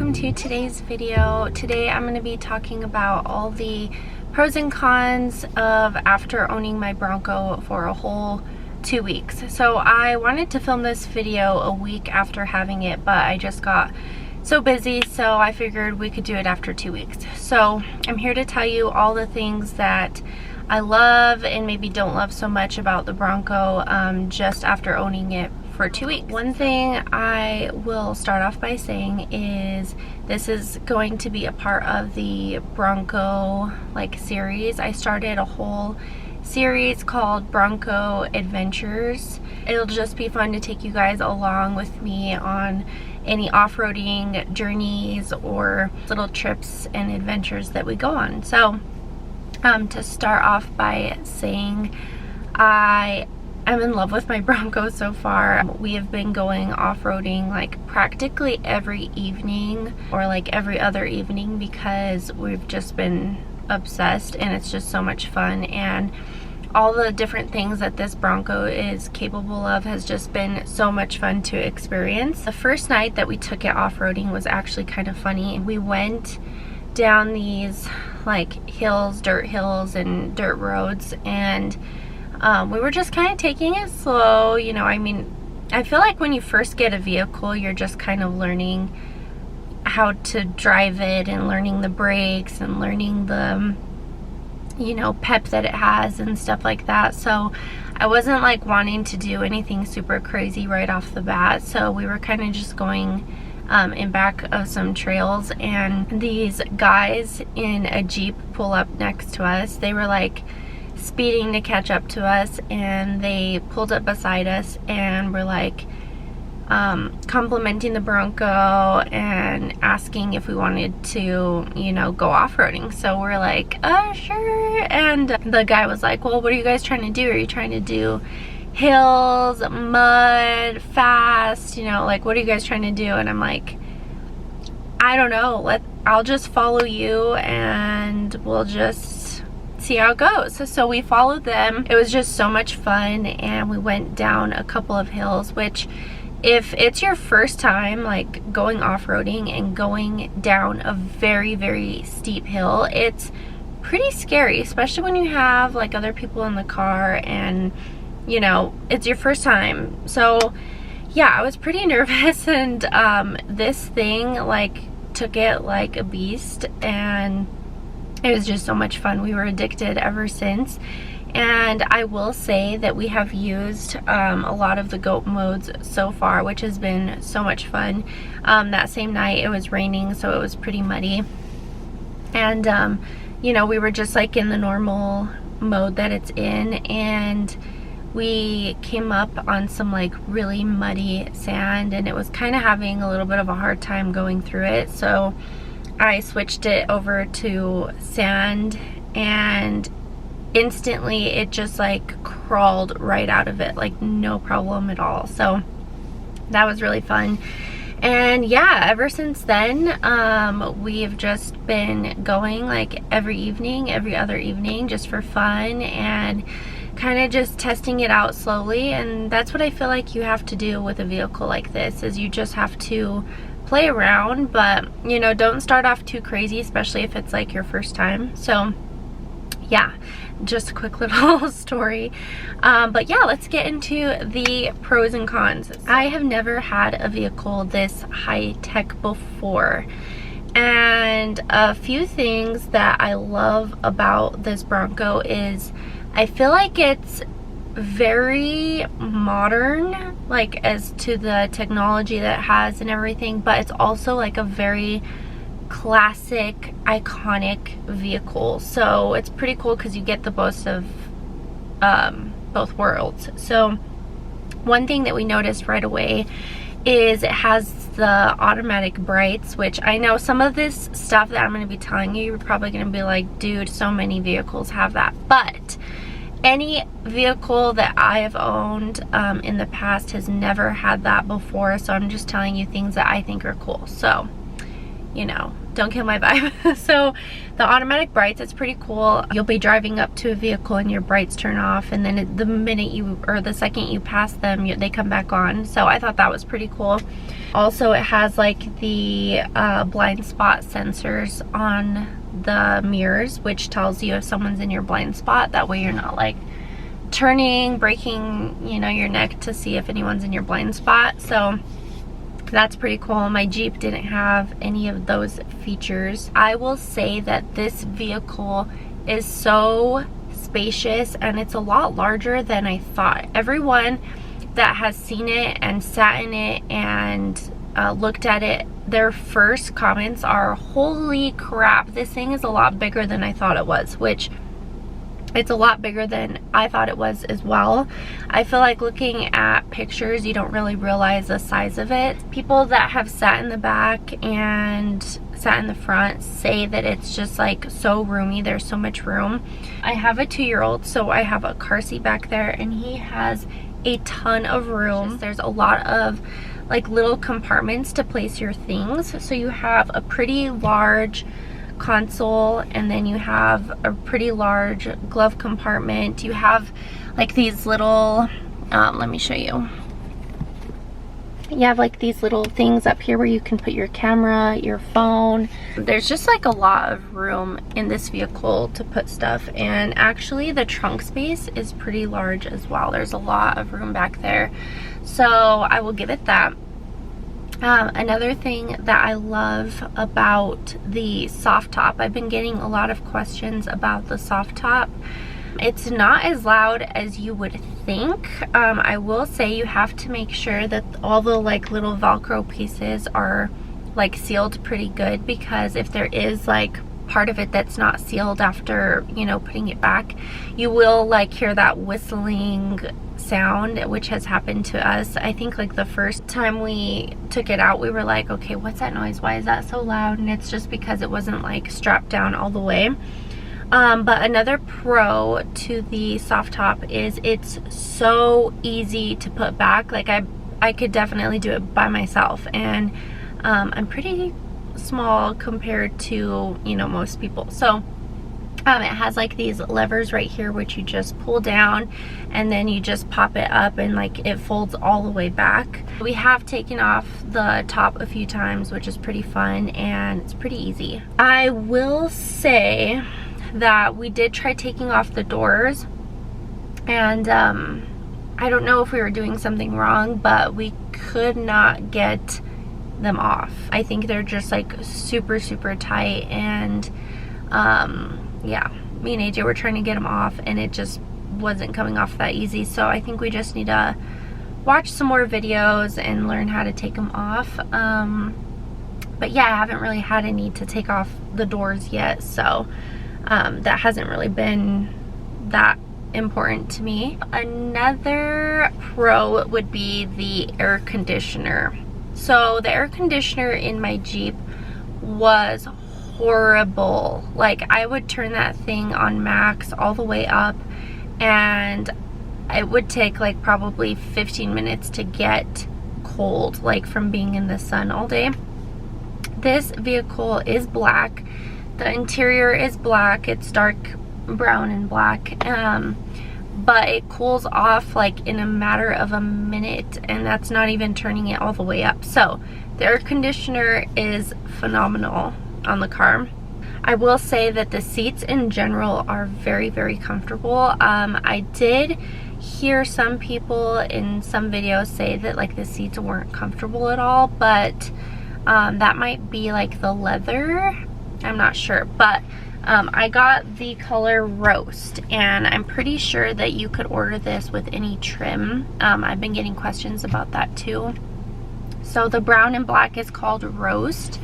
welcome to today's video. Today I'm going to be talking about all the pros and cons of after owning my Bronco for a whole 2 weeks. So I wanted to film this video a week after having it, but I just got so busy, so I figured we could do it after 2 weeks. So I'm here to tell you all the things that I love and maybe don't love so much about the Bronco just after owning it for 2 weeks. One thing I will start off by saying is this is going to be a part of the Bronco series. I started a whole series called Bronco Adventures. It'll just be fun to take you guys along with me on any off-roading journeys or little trips and adventures that we go on. So to start off by saying I'm in love with my Bronco so far. We have been going off-roading practically every evening or every other evening because we've just been obsessed, and it's just so much fun, and all the different things that this Bronco is capable of has just been so much fun to experience. The first night that we took it off-roading was actually kind of funny. We went down these hills, dirt hills and dirt roads, and we were just kind of taking it slow. I mean, I feel like when you first get a vehicle, you're just kind of learning how to drive it and learning the brakes and learning the, pep that it has and stuff like that. So I wasn't wanting to do anything super crazy right off the bat. So we were kind of just going in back of some trails, and these guys in a Jeep pull up next to us. They were speeding to catch up to us, and they pulled up beside us and were complimenting the Bronco and asking if we wanted to go off-roading. So we're sure. And the guy was like, well, what are you guys trying to do? Are you trying to do hills, mud, fast, what are you guys trying to do? And I'm like, I don't know, I'll just follow you and we'll just see how it goes. So we followed them. It was just so much fun, and we went down a couple of hills, which if it's your first time going off-roading and going down a very, very steep hill, it's pretty scary, especially when you have other people in the car and it's your first time. So yeah, I was pretty nervous, and this thing took it like a beast, and it was just so much fun. We were addicted ever since. And I will say that we have used a lot of the GOAT modes so far, which has been so much fun. That same night it was raining, so it was pretty muddy, and we were just in the normal mode that it's in, and we came up on some really muddy sand, and it was kind of having a little bit of a hard time going through it. So I switched it over to sand, and instantly it just crawled right out of it, no problem at all. So that was really fun. And yeah, ever since then we've just been going every evening, every other evening, just for fun and kind of just testing it out slowly. And that's what I feel like you have to do with a vehicle like this, is you just have to play around, but don't start off too crazy, especially if it's your first time. So yeah, just a quick little story. But yeah, let's get into the pros and cons. I have never had a vehicle this high-tech before, and a few things that I love about this Bronco is I feel like it's very modern, as to the technology that it has and everything, but it's also a very classic, iconic vehicle. So it's pretty cool because you get the best of both worlds. So one thing that we noticed right away is it has the automatic brights, which I know some of this stuff that I'm going to be telling you, you're probably going to be like, dude, so many vehicles have that. But any vehicle that I have owned in the past has never had that before. So I'm just telling you things that I think are cool. So don't kill my vibe. So the automatic brights, it's pretty cool. You'll be driving up to a vehicle and your brights turn off, and then the second you pass them, they come back on. So I thought that was pretty cool. Also, it has like the blind spot sensors on the mirrors, which tells you if someone's in your blind spot. That way you're not like turning, breaking, you know, your neck to see if anyone's in your blind spot. So that's pretty cool. My Jeep didn't have any of those features. I will say that this vehicle is so spacious and it's a lot larger than I thought. Everyone that has seen it and sat in it and looked at it, their first comments are, holy crap, this thing is a lot bigger than I thought it was, which it's a lot bigger than I thought it was as well. I feel like looking at pictures, you don't really realize the size of it. People that have sat in the back and sat in the front say that it's just like so roomy. There's so much room. I have a 2-year-old, so I have a car seat back there, and he has a ton of room. There's a lot of like little compartments to place your things. So you have a pretty large console, and then you have a pretty large glove compartment. You have like these little let me show you. You have like these little things up here where you can put your camera, your phone. There's just like a lot of room in this vehicle to put stuff, and actually the trunk space is pretty large as well. There's a lot of room back there, so I will give it that. Another thing that I love about the soft top, I've been getting a lot of questions about the soft top. It's not as loud as you would think. I will say you have to make sure that all the like little Velcro pieces are like sealed pretty good, because if there is like part of it that's not sealed after, you know, putting it back, you will like hear that whistling sound, which has happened to us. I think like the first time we took it out, we were like, okay, what's that noise? Why is that so loud? And it's just because it wasn't like strapped down all the way. But another pro to the soft top is it's so easy to put back. Like I could definitely do it by myself, and I'm pretty small compared to, you know, most people. So it has like these levers right here which you just pull down, and then you just pop it up, and like it folds all the way back. We have taken off the top a few times, which is pretty fun, and it's pretty easy. I will say that we did try taking off the doors, and I don't know if we were doing something wrong, but we could not get them off. I think they're just like super tight, and yeah, me and AJ were trying to get them off and it just wasn't coming off that easy. So I think we just need to watch some more videos and learn how to take them off. But yeah, I haven't really had a need to take off the doors yet, so that hasn't really been that important to me. Another pro would be the air conditioner. So the air conditioner in my Jeep was horrible. Like I would turn that thing on max all the way up, and it would take like probably 15 minutes to get cold, like from being in the sun all day. This vehicle is black. The interior is black. It's dark brown and black, but it cools off like in a matter of a minute, and that's not even turning it all the way up. So the air conditioner is phenomenal on the car. I will say that the seats in general are very comfortable. I did hear some people in some videos say that like the seats weren't comfortable at all, but that might be like the leather. I'm not sure, but I got the color roast, and I'm pretty sure that you could order this with any trim. I've been getting questions about that too. So the brown and black is called roast,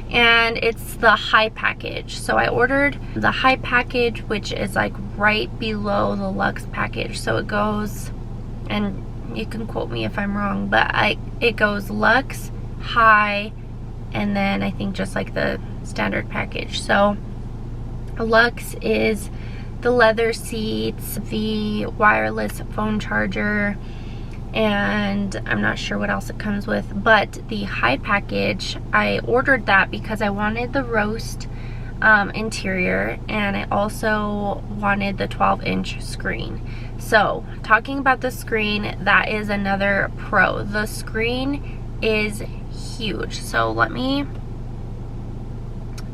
and it's the high package. So I ordered the high package, which is like right below the luxe package. So it goes, and you can quote me if I'm wrong, but it goes luxe, high, and then I think just like the standard package. So luxe is the leather seats, the wireless phone charger, and I'm not sure what else it comes with. But the high package, I ordered that because I wanted the roast interior, and I also wanted the 12-inch screen. So talking about the screen, that is another pro. The screen is huge. So let me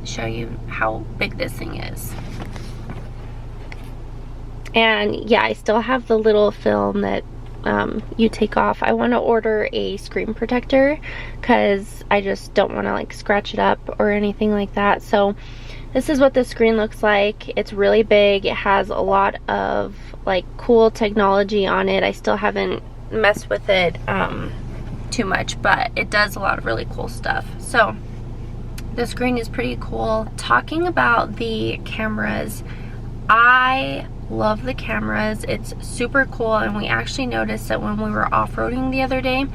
show you how big this thing is. And yeah, I still have the little film that you take off. I want to order a screen protector because I just don't want to like scratch it up or anything like that. So this is what the screen looks like. It's really big. It has a lot of like cool technology on it. I still haven't messed with it too much, but it does a lot of really cool stuff. So the screen is pretty cool. Talking about the cameras, I love the cameras. It's super cool, and we actually noticed that when we were off-roading the other day,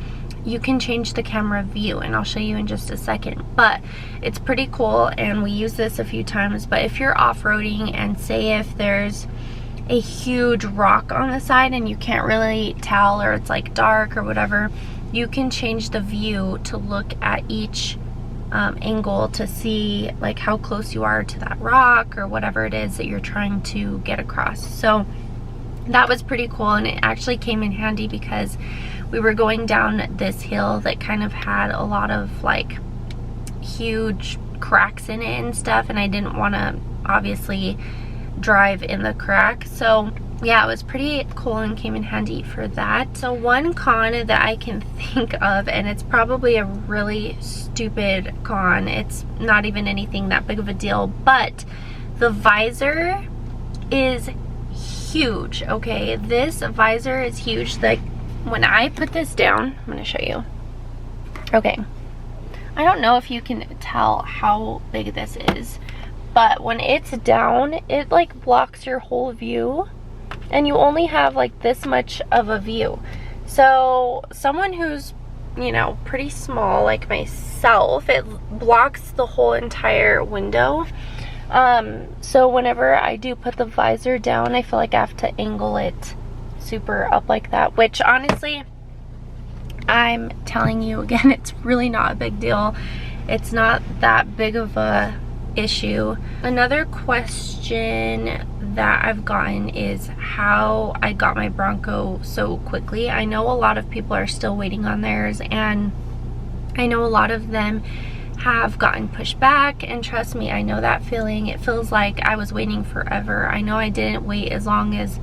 you can change the camera view, and I'll show you in just a second. But it's pretty cool, and we use this a few times. But if you're off-roading and say if there's a huge rock on the side and you can't really tell, or it's like dark or whatever, you can change the view to look at each angle to see like how close you are to that rock or whatever it is that you're trying to get across. So that was pretty cool, and it actually came in handy because we were going down this hill that kind of had a lot of like huge cracks in it and stuff, and I didn't want to obviously drive in the crack. So yeah, it was pretty cool and came in handy for that. So one con that I can think of, and it's probably a really stupid con, it's not even anything that big of a deal, but the visor is huge. Okay, this visor is huge. Like when I put this down, I'm going to show you. Okay, I don't know if you can tell how big this is, but when it's down, it like blocks your whole view, and you only have like this much of a view. So someone who's, you know, pretty small like myself, it blocks the whole entire window. So whenever I do put the visor down, I feel like I have to angle it super up like that, which honestly, I'm telling you again, it's really not a big deal. It's not that big of a issue. Another question that I've gotten is how I got my Bronco so quickly. I know a lot of people are still waiting on theirs, and I know a lot of them have gotten pushed back, and trust me, I know that feeling. It feels like I was waiting forever. I know I didn't wait as long as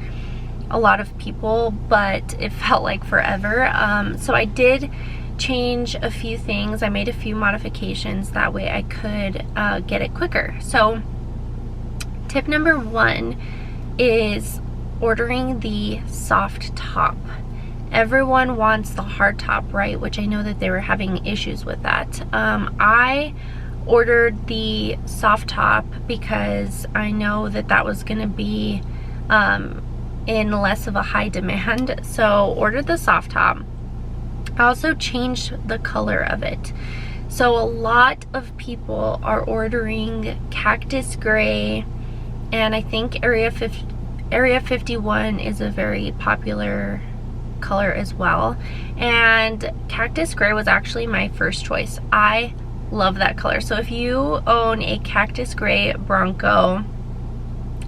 a lot of people, but it felt like forever. So I did change a few things. I made a few modifications, that way I could get it quicker. So tip number one is ordering the soft top. Everyone wants the hard top, right? Which I know that they were having issues with that. I ordered the soft top because I know that that was going to be in less of a high demand. So ordered the soft top. I also changed the color of it. So a lot of people are ordering cactus gray, and I think Area 51 is a very popular color as well. And cactus gray was actually my first choice. I love that color. So if you own a cactus gray Bronco,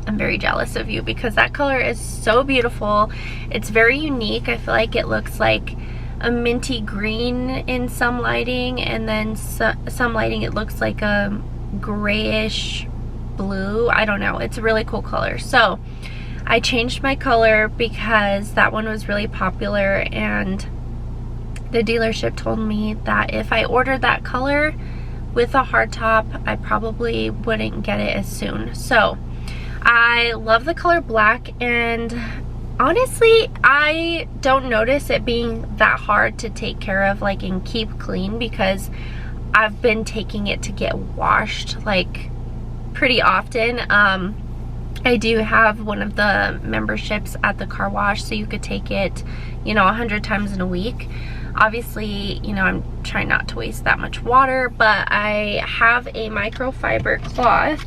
I'm very jealous of you because that color is so beautiful. It's very unique. I feel like it looks like a minty green in some lighting, and then some lighting it looks like a grayish blue. I don't know. It's a really cool color. So I changed my color because that one was really popular, and the dealership told me that if I ordered that color with a hard top, I probably wouldn't get it as soon. So I love the color black, and honestly, I don't notice it being that hard to take care of, like, and keep clean, because I've been taking it to get washed like pretty often. I do have one of the memberships at the car wash, so you could take it, you know, 100 times in a week. Obviously, you know, I'm trying not to waste that much water, but I have a microfiber cloth.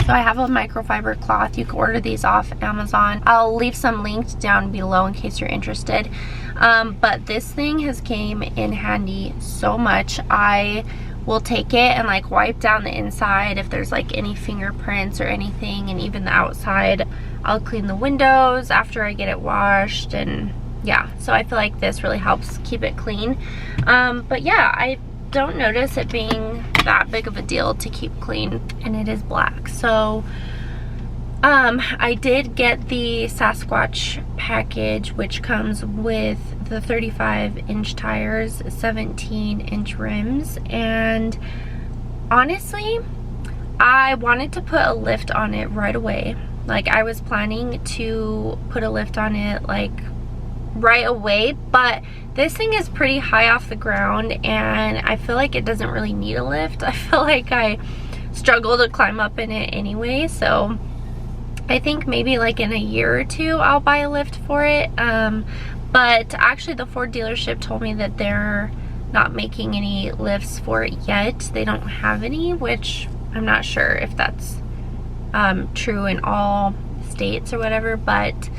So I have a microfiber cloth. You can order these off Amazon. I'll leave some links down below in case you're interested. But this thing has came in handy so much. I will take it and like wipe down the inside if there's like any fingerprints or anything, and even the outside. I'll clean the windows after I get it washed, and yeah, so I feel like this really helps keep it clean. But yeah, I don't notice it being that big of a deal to keep clean, and it is black. So I did get the Sasquatch package, which comes with the 35-inch tires, 17-inch rims, and honestly, I wanted to put a lift on it right away. Like, I was planning to put a lift on it like right away, but this thing is pretty high off the ground and I feel like it doesn't really need a lift. I feel like I struggle to climb up in it anyway, so I think maybe like in a year or two I'll buy a lift for it. But actually the Ford dealership told me that they're not making any lifts for it yet. They don't have any, which I'm not sure if that's true in all states or whatever, but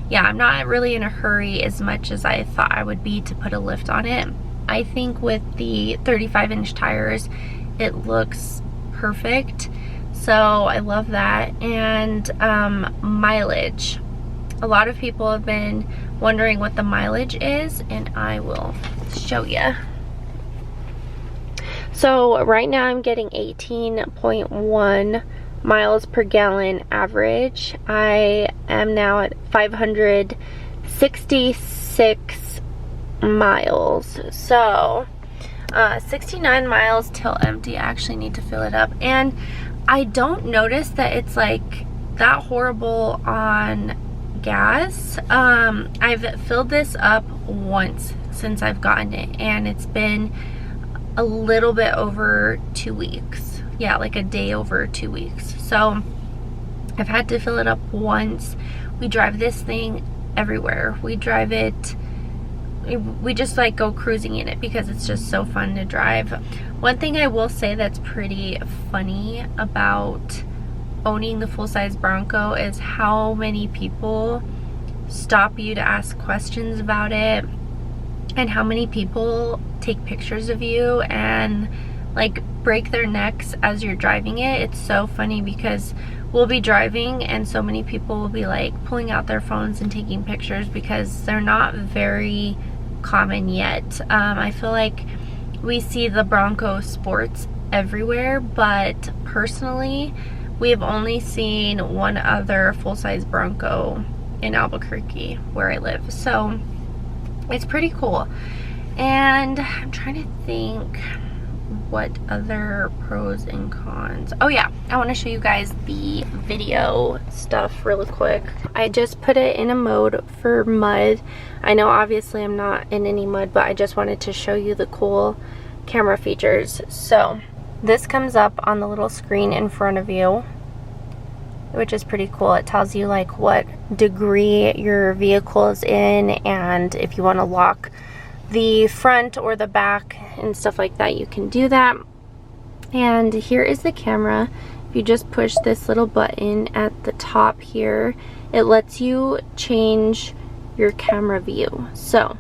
yeah, I'm not really in a hurry as much as I thought I would be to put a lift on it. I think with the 35-inch tires, it looks perfect. So I love that. And mileage. A lot of people have been wondering what the mileage is, and I will show you. So right now I'm getting 18.1 miles per gallon average. I am now at 566 miles. So 69 miles till empty. I actually need to fill it up, and I don't notice that it's like that horrible on gas. I've filled this up once since I've gotten it, and it's been a little bit over 2 weeks. Yeah, like a day over 2 weeks. So I've had to fill it up once. We drive this thing everywhere. We drive it, we just like go cruising in it because it's just so fun to drive. One thing I will say that's pretty funny about owning the full-size Bronco is how many people stop you to ask questions about it, and how many people take pictures of you and like break their necks as you're driving it. It's so funny because we'll be driving and so many people will be like pulling out their phones and taking pictures because they're not very common yet. I feel like we see the Bronco Sports everywhere, but personally we have only seen one other full-size Bronco in Albuquerque where I live, so it's pretty cool. And I'm trying to think what other pros and cons. Oh yeah, I want to show you guys the video stuff really quick. I just put it in a mode for mud. I know obviously I'm not in any mud, but I just wanted to show you the cool camera features. So this comes up on the little screen in front of you, which is pretty cool. It tells you like what degree your vehicle is in, and if you want to lock the front or the back and stuff like that, you can do that. And here is the camera. If you just push this little button at the top here, it lets you change your camera view. So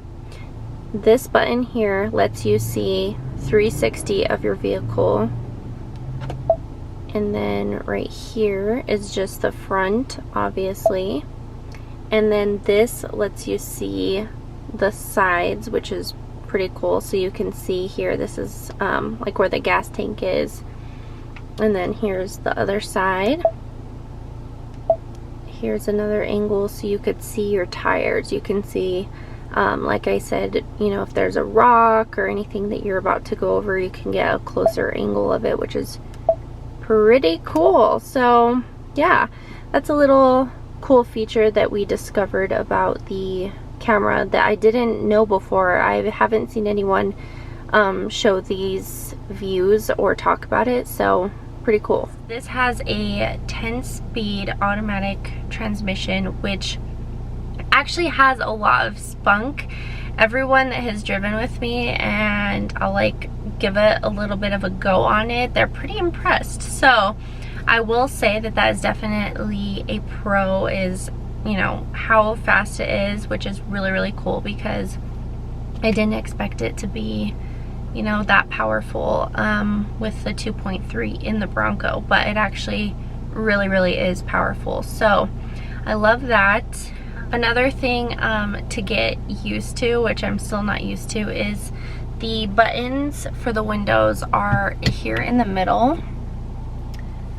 this button here lets you see 360 of your vehicle, and then right here is just the front, obviously, and then this lets you see the sides, which is pretty cool. So you can see here, this is like where the gas tank is, and then here's the other side. Here's another angle so you could see your tires. You can see like I said, you know, if there's a rock or anything that you're about to go over, you can get a closer angle of it, which is pretty cool. So yeah, that's a little cool feature that we discovered about the camera that I didn't know before. I haven't seen anyone show these views or talk about it, so pretty cool. This has a 10-speed automatic transmission, which actually has a lot of spunk. Everyone that has driven with me and I'll like give it a little bit of a go on it, they're pretty impressed. So I will say that that is definitely a pro, is, you know, how fast it is, which is really, really cool because I didn't expect it to be, you know, that powerful with the 2.3 in the Bronco, but it actually really, really is powerful. So I love that. Another thing to get used to, which I'm still not used to, is The buttons for the windows are here in the middle.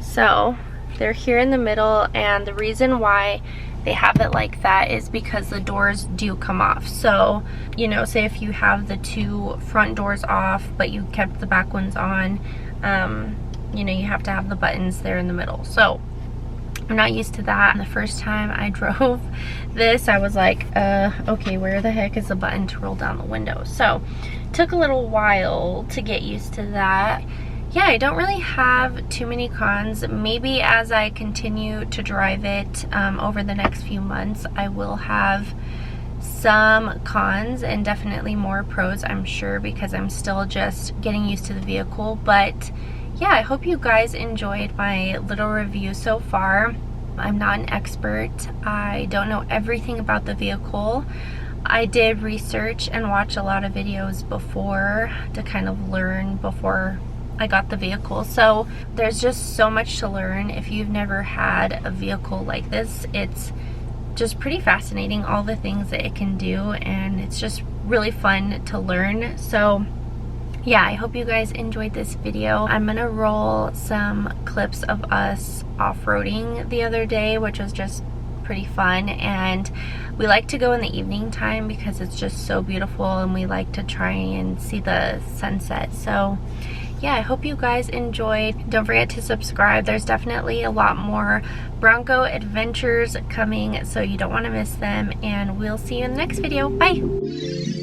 So they're here in the middle, and the reason why they have it like that is because the doors do come off. So, you know, say if you have the 2 front doors off but you kept the back ones on, you know, you have to have the buttons there in the middle. So I'm not used to that. The first time I drove this, I was like, okay, where the heck is the button to roll down the window? So it took a little while to get used to that. Yeah, I don't really have too many cons. Maybe as I continue to drive it over the next few months, I will have some cons and definitely more pros, I'm sure, because I'm still just getting used to the vehicle. But yeah, I hope you guys enjoyed my little review so far. I'm not an expert. I don't know everything about the vehicle. I did research and watch a lot of videos before to kind of learn before I got the vehicle. So there's just so much to learn. If you've never had a vehicle like this, it's just pretty fascinating, all the things that it can do, and it's just really fun to learn. So yeah, I hope you guys enjoyed this video. I'm gonna roll some clips of us off-roading the other day, which was just pretty fun, and we like to go in the evening time because it's just so beautiful, and we like to try and see the sunset. So yeah, I hope you guys enjoyed. Don't forget to subscribe. There's definitely a lot more Bronco adventures coming, so you don't want to miss them, and we'll see you in the next video. Bye!